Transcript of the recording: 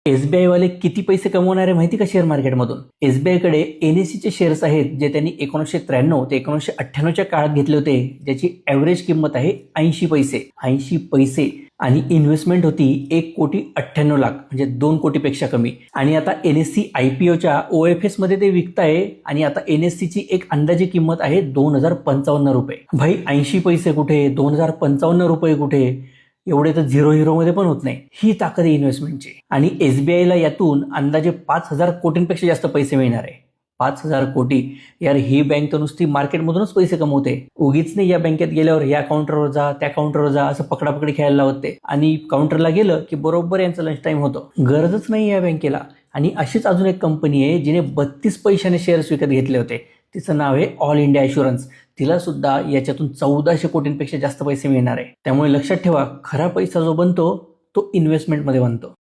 SBI वाले किती पैसे कमवणार आहे माहिती का शेअर मार्केटमधून? एसबीआय कडे एनएससीचे शेअर्स आहेत जे त्यांनी 1993 ते 1998च्या काळात घेतले होते, ज्याची ॲव्हरेज किंमत आहे 80 पैसे. 80 पैसे आणि इन्व्हेस्टमेंट होती 1,98,00,000 म्हणजे 2 कोटीपेक्षा कमी. आणि आता एनएससी IPOच्या OFS मध्ये ते विकताय आणि आता एनएससीची एक अंदाजे किंमत आहे 2,055 रुपये. भाई 80 पैसे कुठे, 2,055 रुपये कुठे? एवढे तर झिरो मध्ये पण होत नाही. ही ताकद आहे इन्व्हेस्टमेंटची. आणि एसबीआयला यातून अंदाजे 5,000 कोटींपेक्षा जास्त पैसे मिळणार आहे. 5,000 कोटी. यार ही बँक तर नुसती मार्केटमधूनच पैसे कमवते. उगीच नाही या बँकेत गेल्यावर या काउंटरवर जा त्या काउंटरवर जा असं पकडापकडी खेळायला लावते आणि काउंटरला गेलं की बरोबर यांचं लंच टाइम होतो. गरजच नाही या बँकेला. आणि अशीच अजून एक कंपनी आहे जिने 32 पैशाने शेअर्स विकत घेतले होते. तिचं नाव आहे ऑल इंडिया ॲश्युरन्स. तिला सुद्धा याच्यातून 1400 कोटींपेक्षा जास्त पैसे मिळणार आहे. त्यामुळे लक्षात ठेवा, खरा पैसा जो बनतो तो इन्व्हेस्टमेंटमध्ये बनतो.